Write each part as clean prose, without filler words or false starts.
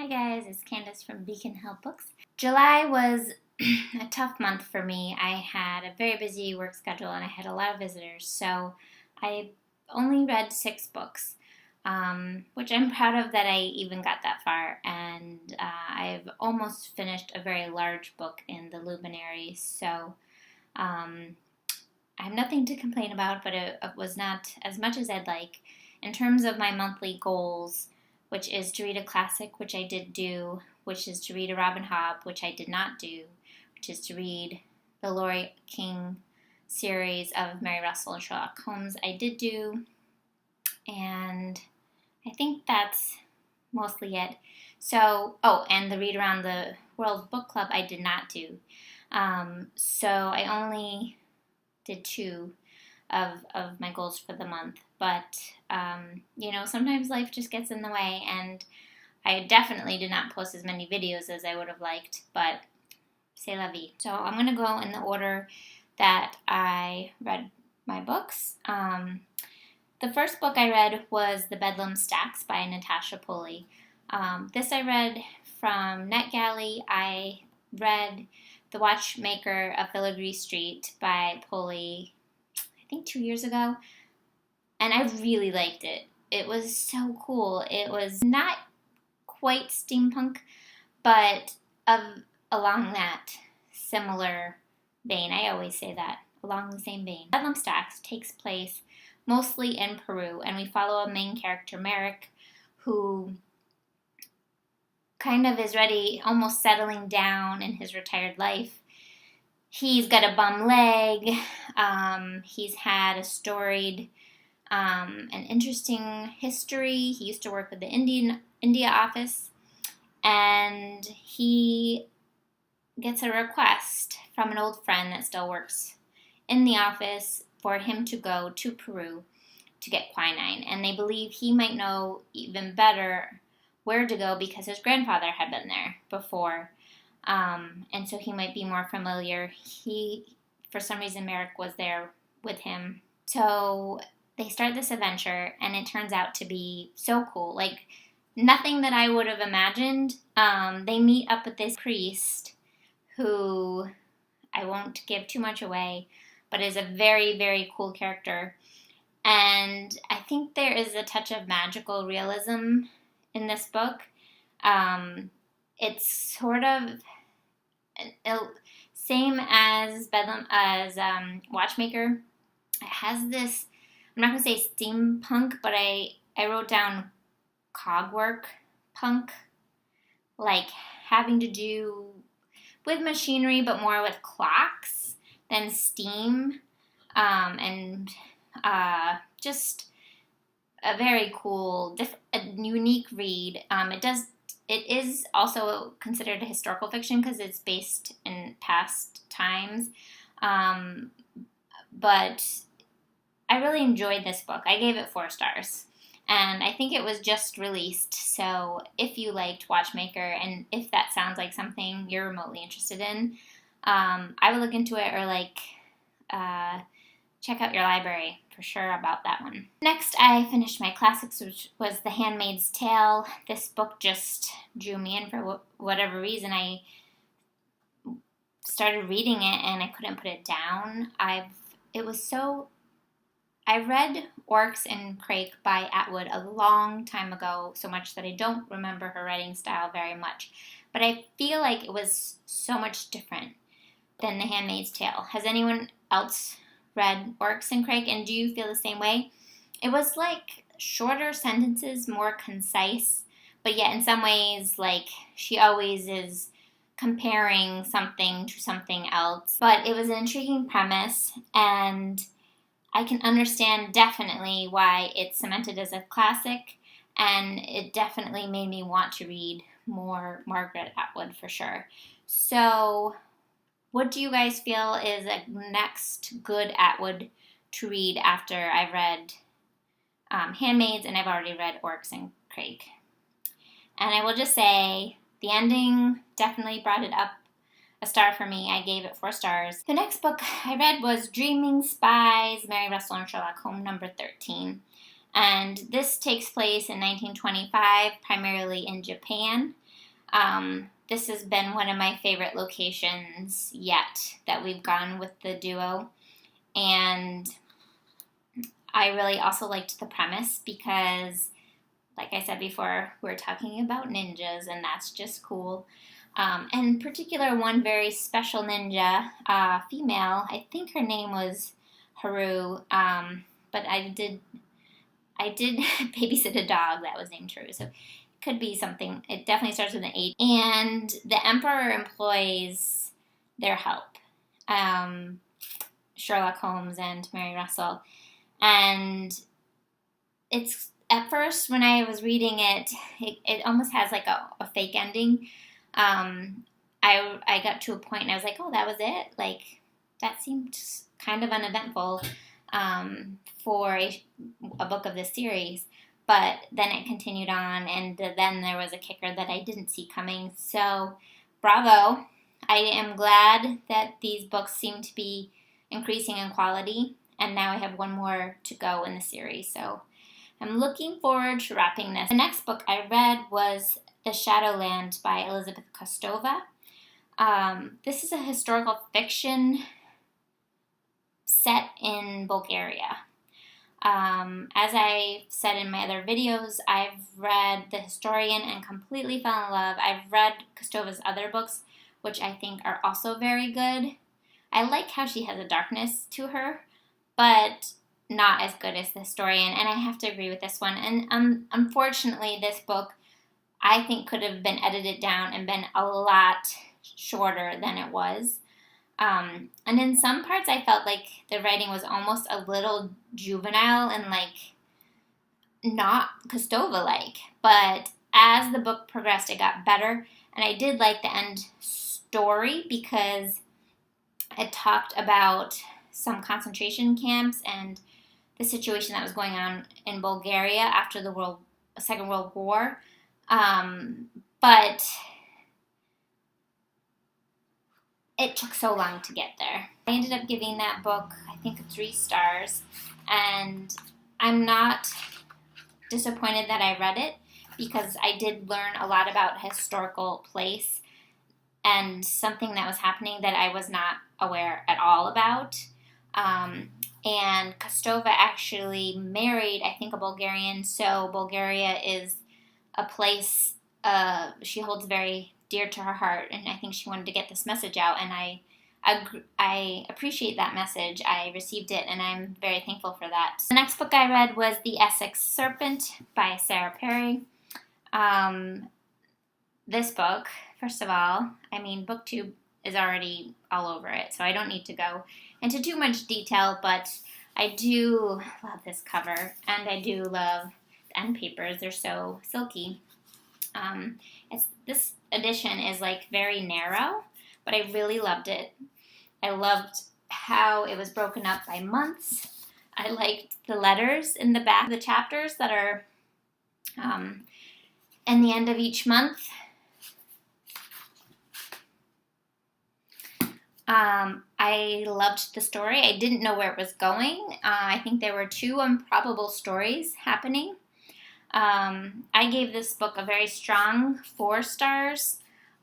Hi guys, it's Candace from Beacon Hill Books. July was a tough month for me. I had a very busy work schedule and I had a lot of visitors, so I only read 6 books, which I'm proud of that I even got that far, and I've almost finished a very large book in the Luminaries, so I have nothing to complain about, but it was not as much as I'd like. In terms of my monthly goals, which is to read a classic, which I did do, which is to read a Robin Hobb, which I did not do, which is to read the Laurie King series of Mary Russell and Sherlock Holmes, I did do, and I think that's mostly it. So, and the Read Around the World Book Club I did not do. So I only did 2 of my goals for the month, but sometimes life just gets in the way, and I definitely did not post as many videos as I would have liked, but c'est la vie. So I'm going to go in the order that I read my books. The first book I read was The Bedlam Stacks by Natasha Pulley. This I read from NetGalley. I read The Watchmaker of Filigree Street by Pulley, I think 2 years ago, and I really liked it. It was so cool. It was not quite steampunk, but along that similar vein. I always say that, along the same vein. Bedlam Stacks takes place mostly in Peru, and we follow a main character, Merrick, who kind of is ready, almost settling down in his retired life. He's got a bum leg. He's had a storied an interesting history. He used to work with the India office, and he gets a request from an old friend that still works in the office for him to go to Peru to get quinine, and they believe he might know even better where to go because his grandfather had been there before, and so he might be more familiar. For some reason, Merrick was there with him. So they start this adventure, and it turns out to be so cool. Like, nothing that I would have imagined. They meet up with this priest who I won't give too much away, but is a very, very cool character. And I think there is a touch of magical realism in this book. It's sort of same as Watchmaker. It has this, I'm not going to say steampunk, but I wrote down cogwork punk, like having to do with machinery, but more with clocks than steam, and just a very cool, a unique read. It is also considered a historical fiction because it's based in past times, but I really enjoyed this book. I gave it 4 stars, and I think it was just released, so if you liked Watchmaker, and if that sounds like something you're remotely interested in, I would look into it, or check out your library for sure about that one. Next, I finished my classics, which was The Handmaid's Tale. This book just drew me in for whatever reason. I started reading it and I couldn't put it down. I read Oryx and Crake by Atwood a long time ago, so much that I don't remember her writing style very much. But I feel like it was so much different than The Handmaid's Tale. Has anyone else read Oryx and Crake, and do you feel the same way? It was like shorter sentences, more concise, but yet in some ways, like, she always is comparing something to something else. But it was an intriguing premise, and I can understand definitely why it's cemented as a classic, and it definitely made me want to read more Margaret Atwood for sure. So what do you guys feel is a next good Atwood to read after I've read Handmaids, and I've already read Oryx and Crake? And I will just say the ending definitely brought it up a star for me. I gave it 4 stars. The next book I read was Dreaming Spies, Mary Russell and Sherlock Holmes, number 13. And this takes place in 1925, primarily in Japan. This has been one of my favorite locations yet that we've gone with the duo. And I really also liked the premise because, like I said before, we're talking about ninjas, and that's just cool. In particular, one very special ninja, female, I think her name was Haru, but I did babysit a dog that was named Haru, so it could be something. It definitely starts with an H. And the Emperor employs their help, Sherlock Holmes and Mary Russell. And it's, at first when I was reading it, it almost has like a fake ending. I got to a point and I was like, oh, that was it? Like, that seemed kind of uneventful for a book of this series. But then it continued on, and then there was a kicker that I didn't see coming. So, bravo. I am glad that these books seem to be increasing in quality, and now I have one more to go in the series. So, I'm looking forward to wrapping this. The next book I read was The Shadowlands by Elizabeth Kostova. This is a historical fiction set in Bulgaria. As I said in my other videos, I've read The Historian and completely fell in love. I've read Kostova's other books, which I think are also very good. I like how she has a darkness to her, but not as good as The Historian, and I have to agree with this one. And unfortunately, this book, I think, could have been edited down and been a lot shorter than it was. And in some parts, I felt like the writing was almost a little juvenile and, like, not Kostova-like. But as the book progressed, it got better. And I did like the end story because it talked about some concentration camps and the situation that was going on in Bulgaria after the Second World War. But it took so long to get there. I ended up giving that book, I think, 3 stars, and I'm not disappointed that I read it because I did learn a lot about a historical place and something that was happening that I was not aware at all about. And Kostova actually married, I think, a Bulgarian, so Bulgaria is a place she holds very dear to her heart, and I think she wanted to get this message out, and I appreciate that message. I received it, and I'm very thankful for that. The next book I read was The Essex Serpent by Sarah Perry. This book, first of all, I mean, BookTube is already all over it, so I don't need to go into too much detail, but I do love this cover, and I do love the end papers. They're so silky. This edition is like very narrow, but I really loved it. I loved how it was broken up by months. I liked the letters in the back of the chapters that are in the end of each month. I loved the story. I didn't know where it was going. I think there were 2 improbable stories happening. I gave this book a very strong 4 stars.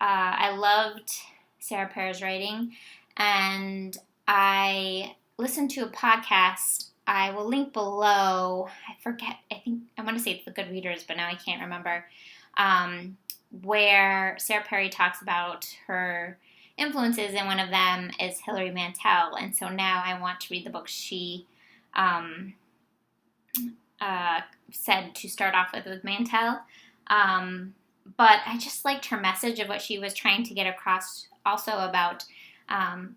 I loved Sarah Perry's writing, and I listened to a podcast. I will link below. I forget. I want to say it's The Good Readers, but now I can't remember. Where Sarah Perry talks about her influences, and one of them is Hilary Mantel. And so now I want to read the book she said to start off with Mantel. But I just liked her message of what she was trying to get across, also about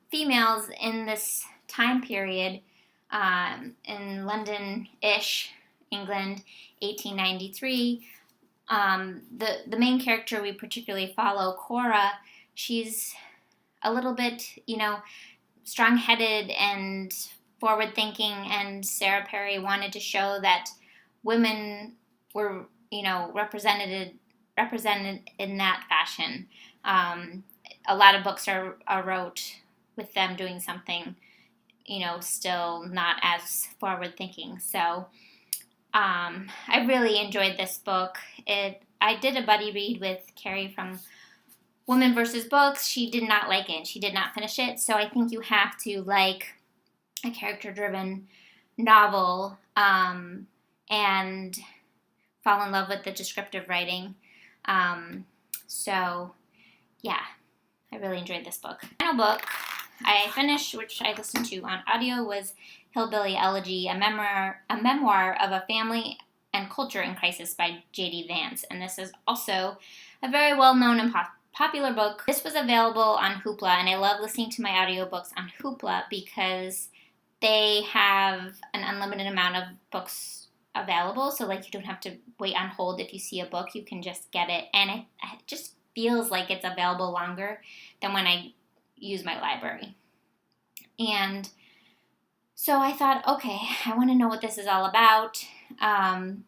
females in this time period in London-ish, England, 1893. The main character we particularly follow, Cora, she's a little bit, strong-headed and forward-thinking, and Sarah Perry wanted to show that women were, represented in that fashion. A lot of books are wrote with them doing something, still not as forward-thinking. So I really enjoyed this book. It I did a buddy read with Carrie from Women vs. Books. She did not like it. She did not finish it. So I think you have to like a character-driven novel and fall in love with the descriptive writing. So yeah, I really enjoyed this book. The final book I finished, which I listened to on audio, was Hillbilly Elegy, a memoir of a family and culture in crisis by J.D. Vance. And this is also a very well-known and popular book. This was available on Hoopla, and I love listening to my audiobooks on Hoopla because they have an unlimited amount of books available. So like you don't have to wait on hold if you see a book. You can just get it. And it just feels like it's available longer than when I use my library. And so I thought, okay, I want to know what this is all about. And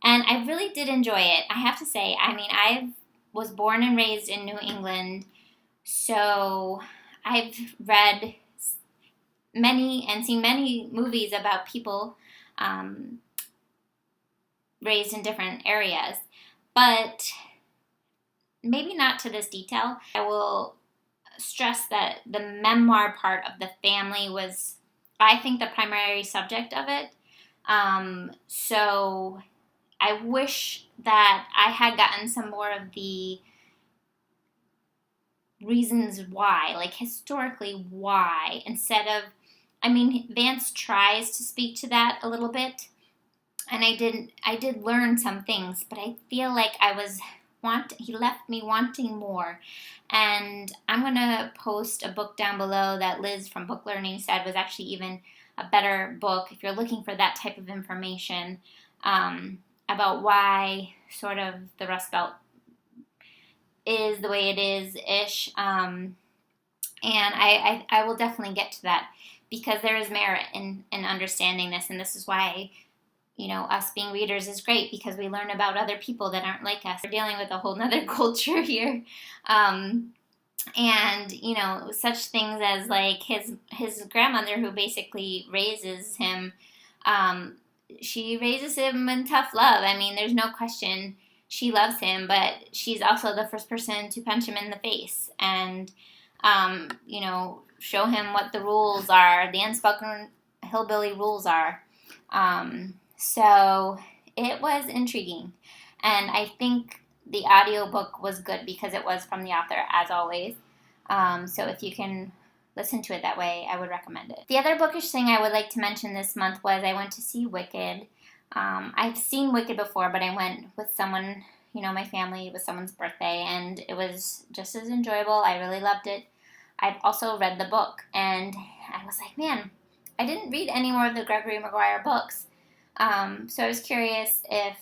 I really did enjoy it. I have to say, I mean, I was born and raised in New England, so I've read many and seen many movies about people raised in different areas, but maybe not to this detail. I will stress that the memoir part of the family was, I think, the primary subject of it. So I wish that I had gotten some more of the reasons why, like historically why, instead of, I mean, Vance tries to speak to that a little bit, and I did learn some things, but I feel like he left me wanting more. And I'm going to post a book down below that Liz from BookLearning said was actually even a better book if you're looking for that type of information about why sort of the Rust Belt is the way it is-ish. And I will definitely get to that because there is merit in understanding this, and this is why, you know, us being readers is great because we learn about other people that aren't like us. We're dealing with a whole nother culture here. And, you know, such things as like his grandmother who basically raises him, she raises him in tough love. I mean, there's no question she loves him, but she's also the first person to punch him in the face and, you know, show him what the rules are, the unspoken hillbilly rules are. So it was intriguing, and I think the audiobook was good because it was from the author, as always. So if you can listen to it that way, I would recommend it. The other bookish thing I would like to mention this month was I went to see Wicked. I've seen Wicked before, but I went with someone, you know, my family. It was someone's birthday, and it was just as enjoyable. I really loved it. I've also read the book, and I was like, man, I didn't read any more of the Gregory Maguire books. So I was curious if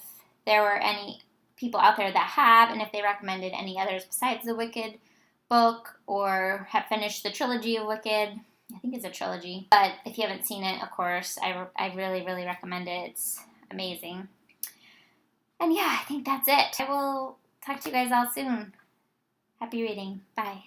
there were any people out there that have, and if they recommended any others besides the Wicked book, or have finished the trilogy of Wicked. I think it's a trilogy. But if you haven't seen it, of course, I really, really recommend it. It's amazing. And yeah, I think that's it. I will talk to you guys all soon. Happy reading. Bye.